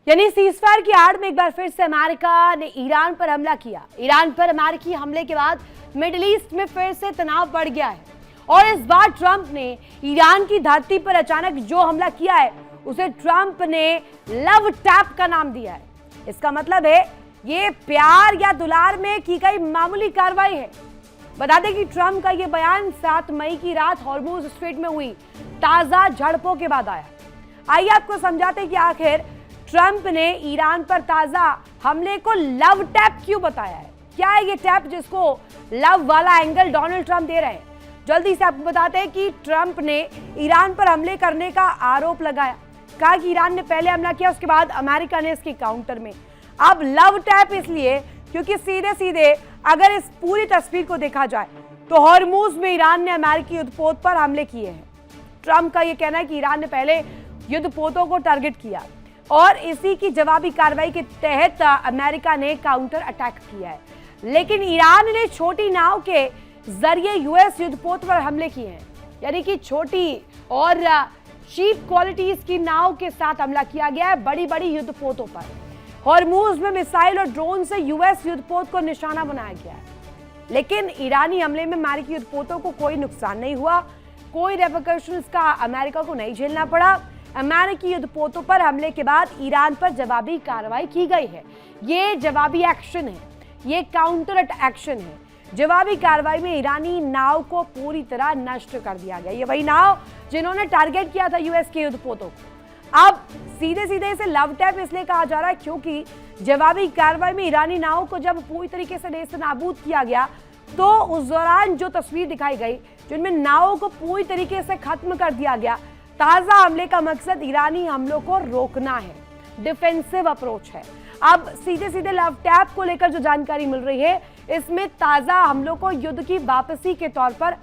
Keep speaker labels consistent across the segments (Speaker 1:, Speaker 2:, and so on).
Speaker 1: यानी सीजफायर की आड़ में एक बार फिर से अमेरिका ने ईरान पर हमला किया। ईरान पर अमेरिकी हमले के बाद मिडिल ईस्ट में फिर से तनाव बढ़ गया है और इस बार ट्रंप ने ईरान की धरती पर अचानक जो हमला किया है उसे ट्रंप ने लव टैप का नाम दिया है। इसका मतलब है ये प्यार या दुलार में की गई मामूली कार्रवाई है। बता दें कि ट्रंप का ये बयान 7 मई की रात हॉर्मुज स्ट्रेट में हुई ताजा झड़पों के बाद आया। आइए आपको समझाते हैं कि आखिर ट्रंप ने ईरान पर ताजा हमले को लव टैप क्यों बताया है। क्या है ये टैप जिसको लव वाला एंगल डोनाल्ड ट्रंप दे रहे हैं। जल्दी से आपको बताते हैं कि ट्रंप ने ईरान पर हमले करने का आरोप लगाया, कहा कि ईरान ने पहले हमला किया, उसके बाद अमेरिका ने इसके काउंटर में। अब लव टैप इसलिए क्योंकि सीधे सीधे अगर इस पूरी तस्वीर को देखा जाए तो हॉर्मुज में ईरान ने अमेरिकी युद्धपोत पर हमले किए हैं। ट्रंप का यह कहना है कि ईरान ने पहले युद्धपोतों को टारगेट किया और इसी की जवाबी कार्रवाई के तहत अमेरिका ने काउंटर अटैक किया है। लेकिन ईरान ने छोटी नाव के जरिए यूएस युद्धपोत पर हमले किए हैं, यानी कि छोटी और चीप क्वालिटीज की नाव के साथ हमला किया गया है बड़ी बड़ी युद्धपोतों पर। हॉर्मुज में मिसाइल और ड्रोन से यूएस युद्धपोत को निशाना बनाया गया है। लेकिन ईरानी हमले में अमेरिकी युद्धपोतों को कोई नुकसान नहीं हुआ, कोई रेपरकशंस का अमेरिका को नहीं झेलना पड़ा। अमेरिकी युद्धपोतों पर हमले के बाद ईरान पर जवाबी कार्रवाई की गई है। ये जवाबी एक्शन है, ये काउंटर एक्शन है। जवाबी कार्रवाई में ईरानी नाव को पूरी तरह नष्ट कर दिया गया। ये वही नाव जिन्होंने टारगेट किया था यूएस के युद्धपोतों को। अब सीधे सीधे इसे लव टैप इसलिए कहा जा रहा है क्योंकि जवाबी कार्रवाई में ईरानी नाव को जब पूरी तरीके से नेस्तनाबूद किया गया तो उस दौरान जो तस्वीर दिखाई गई जिनमें नावों को पूरी तरीके से खत्म कर दिया गया। ताजा हमले का मकसद ईरानी हमलों को रोकना है, डिफेंसिव अप्रोच है। अब सीधे सीधे लव टैप को लेकर जो जानकारी मिल रही है इसमें ताजा हमलों को युद्ध की वापसी के तौर पर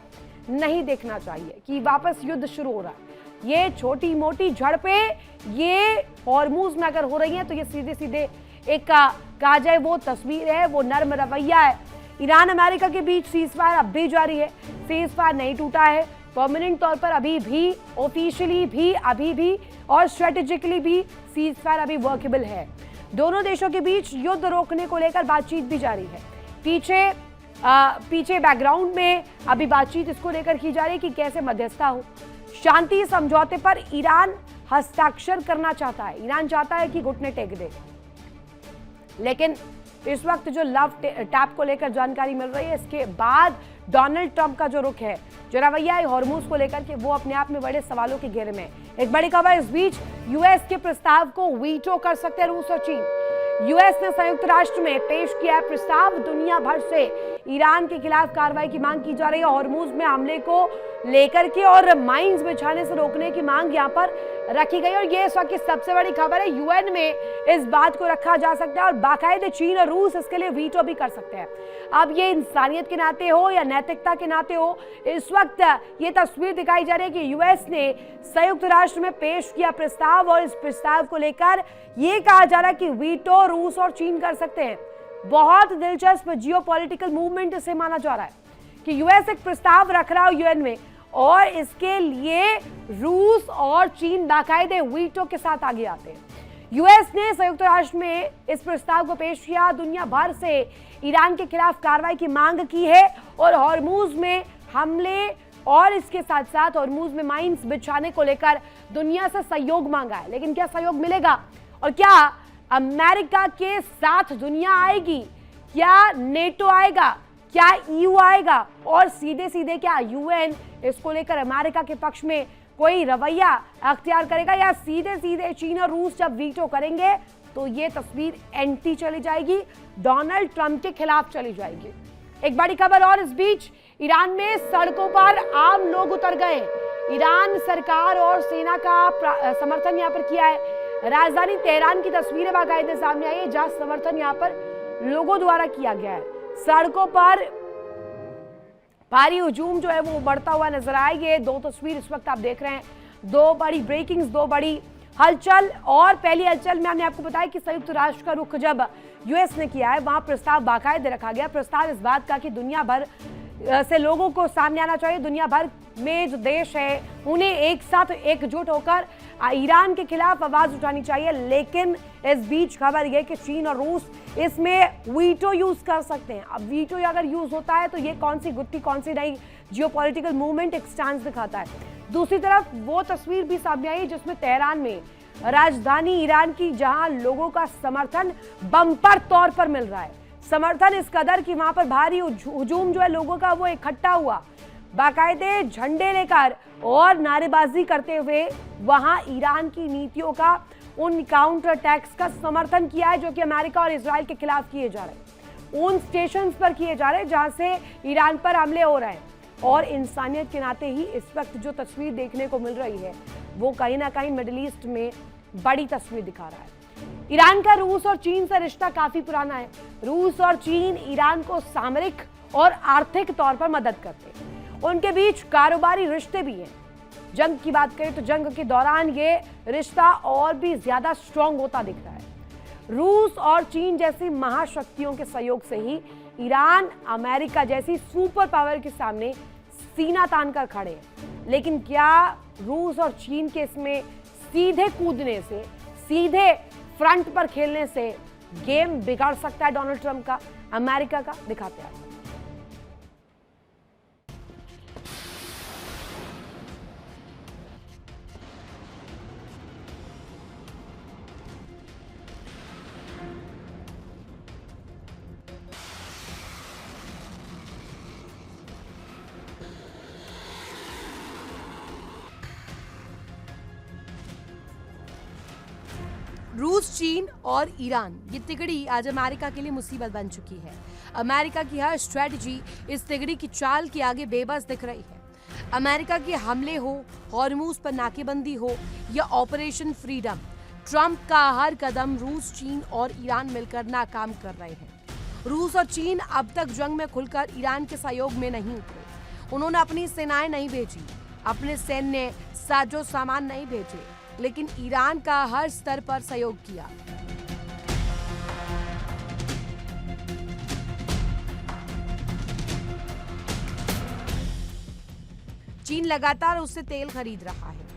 Speaker 1: नहीं देखना चाहिए कि वापस युद्ध शुरू हो रहा है। ये छोटी मोटी झड़पें ये हॉर्मुज में अगर हो रही हैं तो ये सीधे सीधे एक कहा जाए वो तस्वीर है, वो नर्म रवैया है। ईरान अमेरिका के बीच सीजफायर अब भी जारी है, सीजफायर नहीं टूटा है। परमानेंट तौर पर अभी भी, ऑफिशियली भी, अभी भी और स्ट्रेटेजिकली भी सीजफायर अभी वर्केबल है। दोनों देशों के बीच युद्ध रोकने को लेकर बातचीत भी जारी है। पीछे बैकग्राउंड में अभी बातचीत इसको लेकर की जा रही है कि कैसे मध्यस्थता हो। शांति समझौते पर ईरान हस्ताक्षर करना चाहता है। ईरान चाहता है कि घुटने टेक दे। लेकिन इस वक्त जो लव टैप को लेकर जानकारी मिल रही है इसके बाद डोनाल्ड ट्रंप का जो रुख है, जो रवैया है हॉर्मुज को लेकर के, वो अपने आप में बड़े सवालों के घेरे में। एक बड़ी खबर इस बीच, यूएस के प्रस्ताव को वीटो कर सकते हैं रूस और चीन। यूएस ने संयुक्त राष्ट्र में पेश किया प्रस्ताव। दुनिया भर से ईरान के खिलाफ कार्रवाई की मांग की जा रही है। हॉर्मुज में हमले को लेकर के और माइंस बिछाने से रोकने की मांग यहाँ पर रखी गई और ये इस वक्त की सबसे बड़ी खबर है। यूएन में इस बात को रखा जा सकता है और बाकायदे चीन और रूस इसके लिए वीटो भी कर सकते हैं। अब ये इंसानियत के नाते हो या नैतिकता के नाते हो, इस वक्त ये तस्वीर दिखाई जा रही है कि यूएस ने संयुक्त राष्ट्र में पेश किया प्रस्ताव और इस प्रस्ताव को लेकर ये कहा जा रहा है कि वीटो रूस और चीन कर सकते हैं। बहुत दिलचस्प जियोपॉलिटिकल मूवमेंट इसे माना जा रहा है कि यूएस एक प्रस्ताव रख रहा है यूएन में और इसके लिए रूस और चीन बाकायदे वीटो के साथ आगे आते हैं। यूएस ने संयुक्त राष्ट्र में इस प्रस्ताव को पेश किया। दुनिया भर से ईरान के खिलाफ कार्रवाई की मांग की है और हॉर्मुज में हमले और इसके साथ साथ हॉर्मुज में माइंस बिछाने को लेकर दुनिया से सहयोग मांगा है। लेकिन क्या सहयोग मिलेगा और क्या अमेरिका के साथ दुनिया आएगी? क्या नेटो आएगा? क्या ईयू आएगा? और सीधे सीधे क्या यूएन इसको लेकर अमेरिका के पक्ष में कोई रवैया अख्तियार करेगा या सीधे सीधे चीन और रूस जब वीटो करेंगे तो ये तस्वीर एंटी चली जाएगी, डोनाल्ड ट्रंप के खिलाफ चली जाएगी। एक बड़ी खबर और इस बीच, ईरान में सड़कों पर आम लोग उतर गए। ईरान सरकार और सेना का समर्थन यहाँ पर किया है। राजधानी तेहरान की तस्वीरें बाकायदे सामने आई है जहां समर्थन यहाँ पर लोगों द्वारा किया गया है। सड़कों पर भारी हुजूम जो है वो बढ़ता हुआ नजर आएगी। दो तस्वीर इस वक्त आप देख रहे हैं, दो बड़ी ब्रेकिंग्स, दो बड़ी हलचल। और पहली हलचल में हमने आपको बताया कि संयुक्त राष्ट्र का रुख जब यूएस ने किया है वहां प्रस्ताव बाकायदे रखा गया। प्रस्ताव इस बात का कि दुनिया भर से लोगों को सामने आना चाहिए, दुनिया भर में जो देश है उन्हें एक साथ एकजुट होकर ईरान के खिलाफ आवाज उठानी चाहिए। लेकिन इस बीच खबर यह कि चीन और रूस इसमें वीटो यूज कर सकते हैं। अब वीटो अगर यूज होता है तो ये कौन सी गुत्थी, कौन सी नई जियोपॉलिटिकल मूवमेंट एक स्टांस दिखाता है। दूसरी तरफ वो तस्वीर भी सामने आई जिसमें तेहरान में, राजधानी ईरान की, जहां लोगों का समर्थन बम्पर तौर पर मिल रहा है। समर्थन इस कदर कि वहां पर भारी हुजूम जो है लोगों का वो इकट्ठा हुआ, बाकायदे झंडे लेकर और नारेबाजी करते हुए वहां ईरान की नीतियों का, उन काउंटर अटैक्स का समर्थन किया है जो कि अमेरिका और इजराइल के खिलाफ किए जा रहे हैं, उन स्टेशंस पर किए जा रहे हैं जहां से ईरान पर हमले हो रहे हैं। और इंसानियत के नाते ही इस वक्त जो तस्वीर देखने को मिल रही है वो कहीं ना कहीं मिडिल ईस्ट में बड़ी तस्वीर दिखा रहा है। ईरान का रूस और चीन से रिश्ता काफी पुराना है। रूस और चीन ईरान को सामरिक और आर्थिक तौर पर मदद करते हैं। उनके बीच कारोबारी रिश्ते भी हैं। जंग की बात करें तो जंग के दौरान ये रिश्ता और भी ज्यादा स्ट्रांग होता दिख रहा है। रूस और चीन जैसी महाशक्तियों के सहयोग से ही ईरान अमेरिका जैसी सुपर पावर के सामने सीना तान कर खड़े हैं। लेकिन क्या रूस और चीन के इसमें सीधे कूदने से, सीधे फ्रंट पर खेलने से गेम बिगाड़ सकता है डोनाल्ड ट्रंप का, अमेरिका का? दिखाते हैं। रूस, चीन और ईरान, ये तिगड़ी आज अमेरिका के लिए मुसीबत बन चुकी है। अमेरिका की हर स्ट्रेटजी इस तिगड़ी की चाल के आगे बेबस दिख रही है। अमेरिका के हमले हो, हॉर्मूज पर नाकेबंदी हो या ऑपरेशन फ्रीडम, ट्रंप का हर कदम रूस, चीन और ईरान मिलकर नाकाम कर रहे हैं। रूस और चीन अब तक जंग में खुलकर ईरान के सहयोग में नहीं उतरे। उन्होंने अपनी सेनाएं नहीं भेजी, अपने सैन्य साजो सामान नहीं भेजे, लेकिन ईरान का हर स्तर पर सहयोग किया। चीन लगातार उससे तेल खरीद रहा है।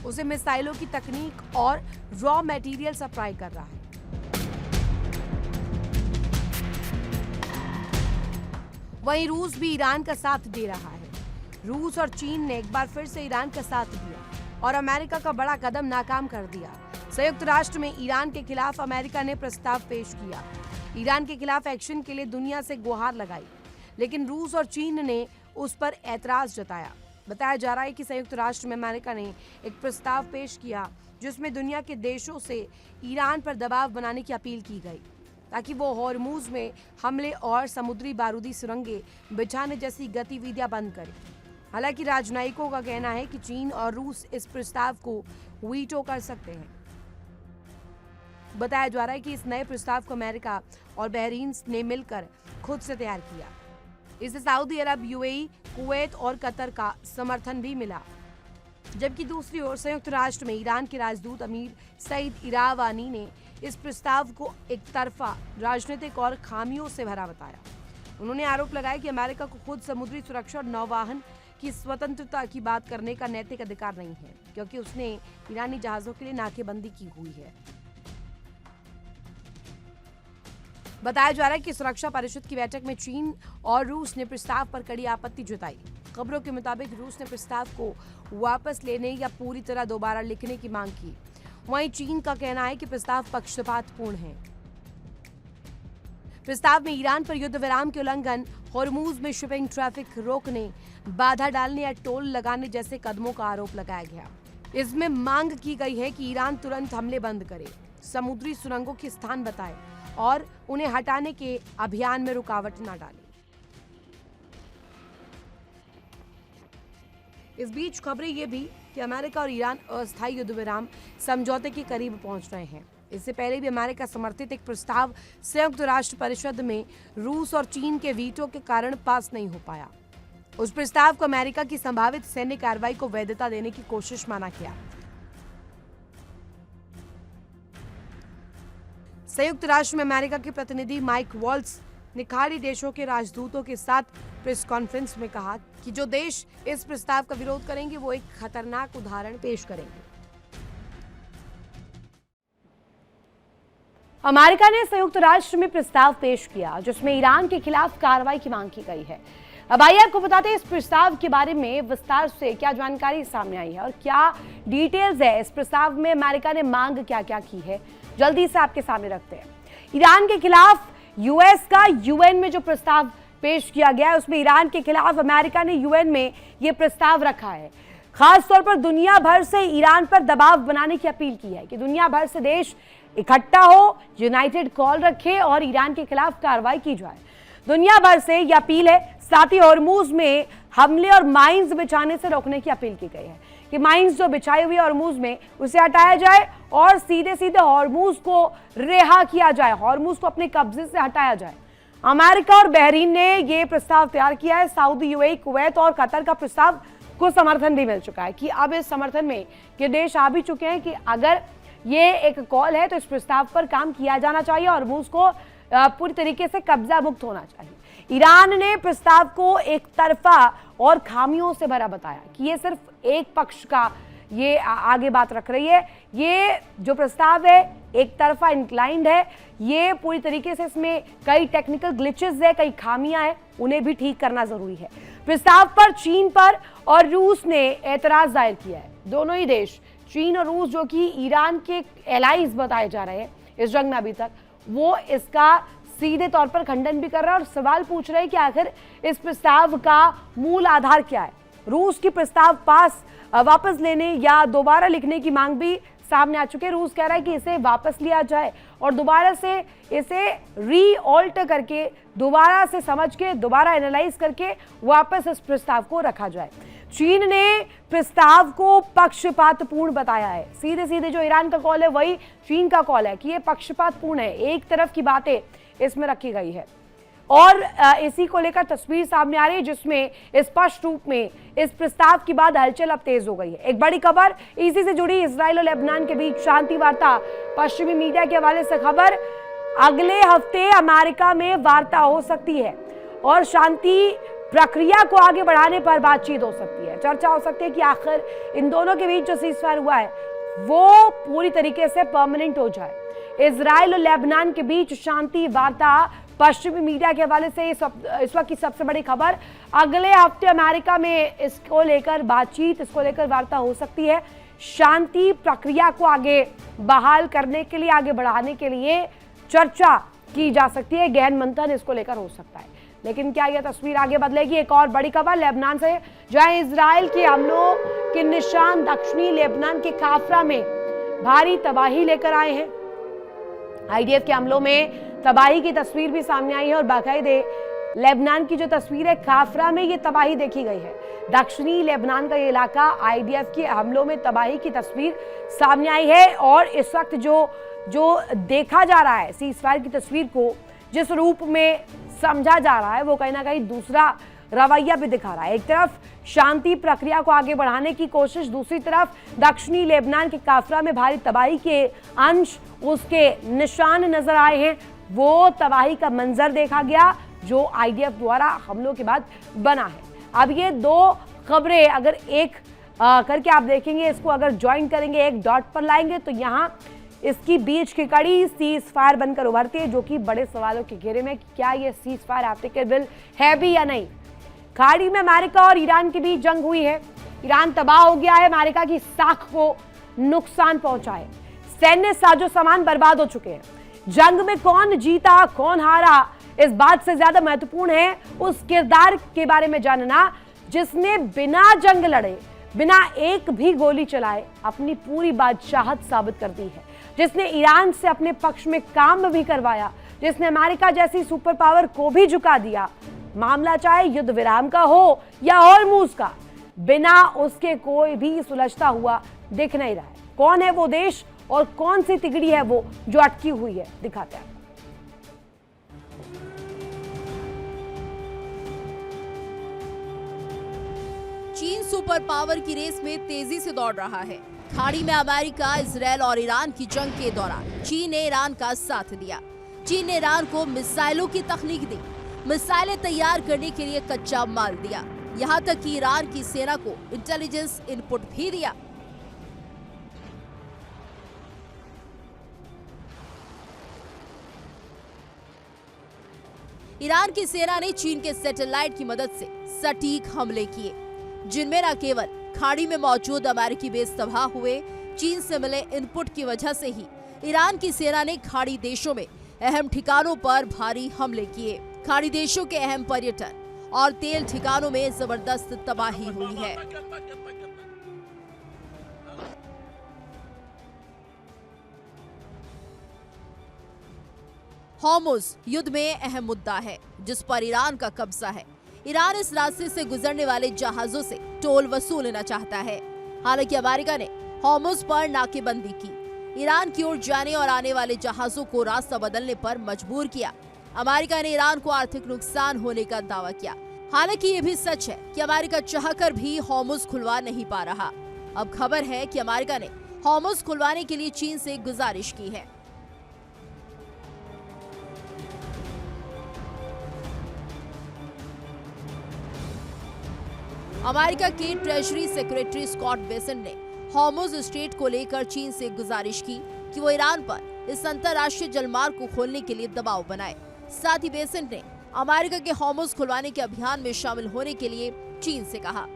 Speaker 1: उसे मिसाइलों की तकनीक और रॉ मटेरियल सप्लाई कर रहा है। वहीं रूस भी ईरान का साथ दे रहा है। रूस और चीन ने एक बार फिर से ईरान का साथ दिया और अमेरिका का बड़ा कदम नाकाम कर दिया। संयुक्त राष्ट्र में ईरान के खिलाफ अमेरिका ने प्रस्ताव पेश किया। ईरान के खिलाफ एक्शन के लिए दुनिया से गुहार लगाई, लेकिन रूस और चीन ने उस पर ऐतराज जताया। बताया जा रहा है कि संयुक्त राष्ट्र में अमेरिका ने एक प्रस्ताव पेश किया जिसमें दुनिया के देशों से ईरान पर दबाव बनाने की अपील की गई ताकि वो हॉर्मूज में हमले और समुद्री बारूदी सुरंगें बिछाने जैसी गतिविधियां बंद करे। हालांकि राजनयिकों का कहना है कि चीन और रूस इस प्रस्ताव को वीटो कर सकते हैं। बताया जा रहा है कि इस नए प्रस्ताव को अमेरिका और बहरीन ने मिलकर खुद से तैयार किया। इसे सऊदी अरब, यूएई, कुवैत और कतर का समर्थन भी मिला। जबकि दूसरी ओर संयुक्त राष्ट्र में ईरान के राजदूत अमीर सईद इरावानी ने इस प्रस्ताव को एक तरफा, राजनीतिक और खामियों से भरा बताया। उन्होंने आरोप लगाया कि अमेरिका को खुद समुद्री सुरक्षा और नौवाहन की स्वतंत्रता की बात करने का नैतिक अधिकार नहीं है, क्योंकि उसने ईरानी जहाजों के लिए नाकेबंदी की हुई है। बताया जा रहा है कि सुरक्षा परिषद की बैठक में चीन और रूस ने प्रस्ताव पर कड़ी आपत्ति जताई। खबरों के मुताबिक रूस ने प्रस्ताव को वापस लेने या पूरी तरह दोबारा लिखने की मांग की। वहीं चीन का कहना है कि प्रस्ताव पक्षपातपूर्ण है। प्रस्ताव में ईरान पर युद्ध विराम के उल्लंघन, हॉर्मूज में शिपिंग ट्रैफिक रोकने, बाधा डालने या टोल लगाने जैसे कदमों का आरोप लगाया गया। इसमें मांग की गई है कि ईरान तुरंत हमले बंद करे, समुद्री सुरंगों के स्थान बताए और उन्हें हटाने के अभियान में रुकावट न डाले। इस बीच खबरें ये भी कि अमेरिका और ईरान अस्थायी युद्ध विराम समझौते के करीब पहुंच रहे हैं। इससे पहले भी अमेरिका समर्थित एक प्रस्ताव संयुक्त राष्ट्र परिषद में रूस और चीन के वीटो के कारण पास नहीं हो पाया। उस प्रस्ताव को अमेरिका की संभावित सैन्य कार्रवाई को वैधता देने की कोशिश माना गया। संयुक्त राष्ट्र में अमेरिका के प्रतिनिधि माइक वॉल्स ने खाड़ी देशों के राजदूतों के साथ प्रेस कॉन्फ्रेंस में कहा कि जो देश इस प्रस्ताव का विरोध करेंगे वो एक खतरनाक उदाहरण पेश करेंगे। अमेरिका ने संयुक्त राष्ट्र में प्रस्ताव पेश किया जिसमें ईरान के खिलाफ कार्रवाई की मांग की गई है। अब आइए आपको बताते हैं इस प्रस्ताव के बारे में विस्तार से क्या जानकारी सामने आई है और क्या डिटेल्स है इस प्रस्ताव में, अमेरिका ने मांग क्या क्या की है, जल्दी से आपके सामने रखते हैं। ईरान के खिलाफ यूएस का यूएन में जो प्रस्ताव पेश किया गया है उसमें ईरान के खिलाफ अमेरिका ने यूएन में यह प्रस्ताव रखा है। खास तौर पर दुनिया भर से ईरान पर दबाव बनाने की अपील की है कि दुनिया भर से देश इकट्ठा हो, यूनाइटेड कॉल रखे और ईरान के खिलाफ कार्रवाई की जाए। दुनिया भर से यह अपील है। साथ ही हॉर्मूज में हमले और माइंस बिछाने से रोकने की अपील की गई है कि माइंस जो बिछाई हुई है हॉर्मूज में उसे हटाया जाए और सीधे सीधे हॉर्मूज को रिहा किया जाए, हॉर्मूज को अपने कब्जे से हटाया जाए। अमेरिका और बहरीन ने यह प्रस्ताव तैयार किया है। सऊदी, यूएई, कुवैत और कतर का प्रस्ताव को समर्थन भी मिल चुका है कि अब इस समर्थन में ये देश आ भी चुके हैं कि अगर ये एक कॉल है तो इस प्रस्ताव पर काम किया जाना चाहिए और हॉर्मूज को पूरी तरीके से कब्जा मुक्त होना चाहिए। ईरान ने प्रस्ताव को एक तरफा और खामियों से भरा बताया कि ये सिर्फ एक पक्ष का ये आगे बात रख रही है। ये जो प्रस्ताव है एक तरफा इंक्लाइंड है, ये पूरी तरीके से इसमें कई टेक्निकल ग्लिचेस है, कई खामियां हैं, उन्हें भी ठीक करना जरूरी है। प्रस्ताव पर चीन पर और रूस ने एतराज जाहिर किया है। दोनों ही देश, चीन और रूस, जो कि ईरान के एलाइज बताए जा रहे हैं इस जंग में अभी तक, वो इसका सीधे तौर पर खंडन भी कर रहा है और सवाल पूछ रहे हैं कि आखिर इस प्रस्ताव का मूल आधार क्या है। रूस की प्रस्ताव वापस लेने या दोबारा लिखने की मांग भी सामने आ चुके हैं। रूस कह रहा है कि इसे वापस लिया जाए और दोबारा से इसे रीऑल्टर करके, दोबारा से समझ के, दोबारा एनालाइज करके वापस इस प्रस्ताव को रखा जाए। चीन ने प्रस्ताव को पक्षपातपूर्ण बताया है। सीधे सीधे जो ईरान का कॉल है वही चीन का कॉल है कि ये पक्षपातपूर्ण है, एक तरफ की बातें इसमें रखी गई है। और इसी को लेकर तस्वीर सामने आ रही है जिसमें स्पष्ट रूप में इस प्रस्ताव की बाद हलचल अब तेज हो गई है। एक बड़ी खबर इसी से जुड़ी, इजराइल और लेबनान के बीच शांति वार्ता। पश्चिमी मीडिया के हवाले से खबर, अगले हफ्ते अमेरिका में वार्ता हो सकती है और शांति प्रक्रिया को आगे बढ़ाने पर बातचीत हो सकती है। चर्चा हो सकती है कि आखिर इन दोनों के बीच जो सीजफायर हुआ है वो पूरी तरीके से परमानेंट हो जाए। इजराइल और लेबनान के बीच शांति वार्ता, पश्चिमी मीडिया के हवाले से इस वक्त की सबसे बड़ी खबर। अगले हफ्ते अमेरिका में इसको लेकर बातचीत, इसको लेकर वार्ता हो सकती है। शांति प्रक्रिया को आगे बहाल करने के लिए, आगे बढ़ाने के लिए चर्चा की जा सकती है, गहन मंथन इसको लेकर हो सकता है। लेकिन क्या यह तस्वीर आगे बदलेगी? एक और बड़ी खबर लेबनान से, जहां इजराइल के हमलों के निशान दक्षिणी लेबनान के काफरा में भारी तबाही लेकर आए हैं। आईडीएफ के हमलों में तबाही की तस्वीर भी सामने आई है और बाकायदे लेबनान की जो तस्वीर है, काफरा में ये तबाही देखी गई है। दक्षिणी लेबनान का ये इलाका, आईडीएफ के हमलों में तबाही की तस्वीर सामने आई है और इस वक्त जो देखा जा रहा है सीजफायर की तस्वीर को, जिस रूप में समझा जा रहा है वो कहीं ना कहीं दूसरा रवैया भी दिखा रहा है। एक तरफ शांति प्रक्रिया को आगे बढ़ाने की कोशिश, दूसरी तरफ दक्षिणी लेबनान के काफरा में भारी तबाही के अंश, उसके निशान नजर आए हैं। वो तबाही का मंजर देखा गया जो आईडीएफ द्वारा हमलों के बाद बना है। अब ये दो खबरें अगर एक करके आप देखेंगे, इसको अगर ज्वाइन करेंगे, एक डॉट पर लाएंगे तो यहाँ इसकी बीच की कड़ी सीज फायर बनकर उभरती है, जो कि बड़े सवालों के घेरे में क्या ये सीज फायर एप्लीकेबल है भी या नहीं। खाड़ी में अमेरिका और ईरान के बीच जंग हुई है। ईरान तबाह हो गया है, अमेरिका की साख को नुकसान पहुंचा है, सैन्य साजो सामान बर्बाद हो चुके हैं। जंग में कौन जीता कौन हारा, इस बात से ज्यादा महत्वपूर्ण है उस किरदार के बारे में जानना जिसने बिना जंग लड़े, बिना एक भी गोली चलाए अपनी पूरी बादशाहत साबित कर दी है, जिसने ईरान से अपने पक्ष में काम भी करवाया, जिसने अमेरिका जैसी सुपर पावर को भी झुका दिया। मामला चाहे युद्ध विराम का हो या हॉर्मूज का, बिना उसके कोई भी सुलझता हुआ दिख नहीं रहा है। कौन है वो देश और कौन सी तिगड़ी है वो जो अटकी हुई है, दिखाते हैं।
Speaker 2: चीन सुपर पावर की रेस में तेजी से दौड़ रहा है। खाड़ी में अमेरिका, इजराइल और ईरान की जंग के दौरान चीन ने ईरान का साथ दिया। चीन ने ईरान को मिसाइलों की तकनीक दी, मिसाइलें तैयार करने के लिए कच्चा माल दिया, यहाँ तक कि ईरान की सेना को इंटेलिजेंस इनपुट भी दिया। ईरान की सेना ने चीन के सैटेलाइट की मदद से सटीक हमले किए, जिनमें न केवल खाड़ी में मौजूद अमेरिकी बेस तबाह हुए, चीन से मिले इनपुट की वजह से ही ईरान की सेना ने खाड़ी देशों में अहम ठिकानों पर भारी हमले किए। खाड़ी देशों के अहम पर्यटन और तेल ठिकानों में जबरदस्त तबाही हुई है। हॉर्मुज़ युद्ध में अहम मुद्दा है, जिस पर ईरान का कब्जा है। ईरान इस रास्ते से गुजरने वाले जहाजों से टोल वसूलना चाहता है। हालांकि अमेरिका ने हॉर्मुज़ पर नाकेबंदी की, ईरान की ओर जाने और आने वाले जहाजों को रास्ता बदलने पर मजबूर किया। अमेरिका ने ईरान को आर्थिक नुकसान होने का दावा किया। हालांकि ये भी सच है कि अमेरिका चाहकर भी हॉर्मुज़ खुलवा नहीं पा रहा। अब खबर है कि अमेरिका ने हॉर्मुज़ खुलवाने के लिए चीन से गुजारिश की है। अमेरिका के ट्रेजरी सेक्रेटरी स्कॉट बेसेंट ने हॉर्मुज़ स्ट्रेट को लेकर चीन से गुजारिश की कि वो ईरान पर इस अंतर्राष्ट्रीय जलमार्ग को खोलने के लिए दबाव बनाए। साथ ही बेसेंट ने अमेरिका के हॉर्मुज़ खुलवाने के अभियान में शामिल होने के लिए चीन से कहा।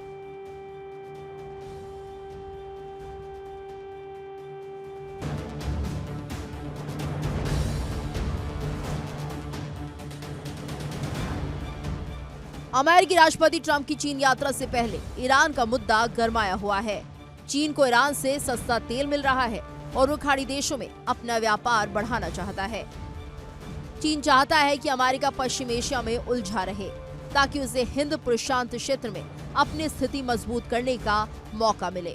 Speaker 2: अमेरिकी राष्ट्रपति ट्रंप की चीन यात्रा से पहले ईरान का मुद्दा गरमाया हुआ है। चीन को ईरान से सस्ता तेल मिल रहा है और वो खाड़ी देशों में अपना व्यापार बढ़ाना चाहता है। चीन चाहता है कि अमेरिका पश्चिम एशिया में उलझा रहे, ताकि उसे हिंद प्रशांत क्षेत्र में अपनी स्थिति मजबूत करने का मौका मिले।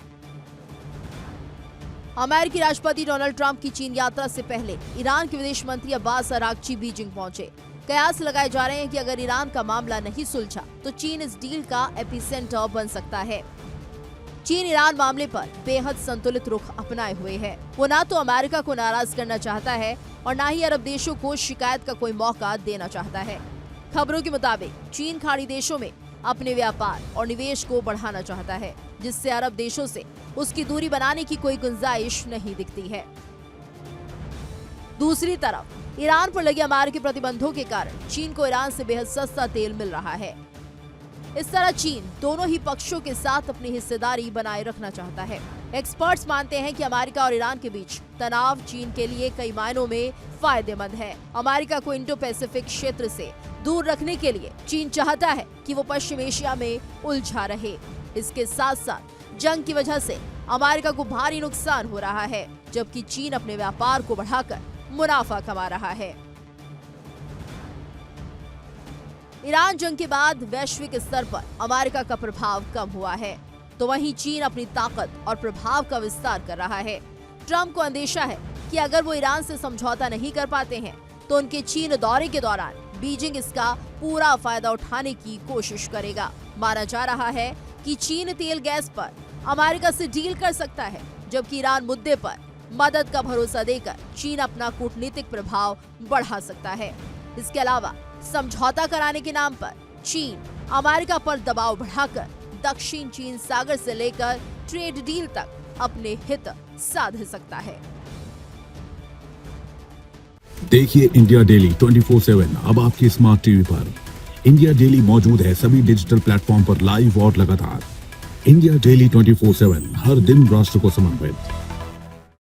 Speaker 2: अमेरिकी राष्ट्रपति डोनाल्ड ट्रंप की चीन यात्रा से पहले ईरान के विदेश मंत्री अब्बास अरागची बीजिंग पहुंचे। कयास लगाए जा रहे हैं कि अगर ईरान का मामला नहीं सुलझा तो चीन इस डील का एपिसेंटर बन सकता है। चीन ईरान मामले पर बेहद संतुलित रुख अपनाए हुए है। वो ना तो अमेरिका को नाराज करना चाहता है और ना ही अरब देशों को शिकायत का कोई मौका देना चाहता है। खबरों के मुताबिक चीन खाड़ी देशों में अपने व्यापार और निवेश को बढ़ाना चाहता है, जिससे अरब देशों से उसकी दूरी बनाने की कोई गुंजाइश नहीं दिखती है। दूसरी तरफ ईरान पर लगे अमेरिकी प्रतिबंधों के कारण चीन को ईरान से बेहद सस्ता तेल मिल रहा है। इस तरह चीन दोनों ही पक्षों के साथ अपनी हिस्सेदारी बनाए रखना चाहता है। एक्सपर्ट्स मानते हैं कि अमेरिका और ईरान के बीच तनाव चीन के लिए कई मायनों में फायदेमंद है। अमेरिका को इंडो पैसिफिक क्षेत्र से दूर रखने के लिए चीन चाहता है कि वो पश्चिम एशिया में उलझा रहे। इसके साथ साथ जंग की वजह से अमेरिका को भारी नुकसान हो रहा है, जबकि चीन अपने व्यापार को बढ़ाकर मुनाफा कमा रहा है। ईरान जंग के बाद वैश्विक स्तर पर अमेरिका का प्रभाव कम हुआ है, तो वहीं चीन अपनी ताकत और प्रभाव का विस्तार कर रहा है। ट्रंप को अंदेशा है कि अगर वो ईरान से समझौता नहीं कर पाते हैं तो उनके चीन दौरे के दौरान बीजिंग इसका पूरा फायदा उठाने की कोशिश करेगा। माना जा रहा है कि चीन तेल गैस पर अमेरिका से डील कर सकता है, जबकि ईरान मुद्दे पर मदद का भरोसा देकर चीन अपना कूटनीतिक प्रभाव बढ़ा सकता है। इसके अलावा समझौता कराने के नाम पर चीन अमेरिका पर दबाव बढ़ाकर दक्षिण चीन सागर से लेकर ट्रेड डील तक अपने हित साध सकता है।
Speaker 3: देखिए इंडिया डेली 24/7 अब आपके स्मार्ट टीवी पर। इंडिया डेली मौजूद है सभी डिजिटल प्लेटफॉर्म पर लाइव और लगातार। इंडिया डेली 24/7 हर दिन राष्ट्र को समर्पित।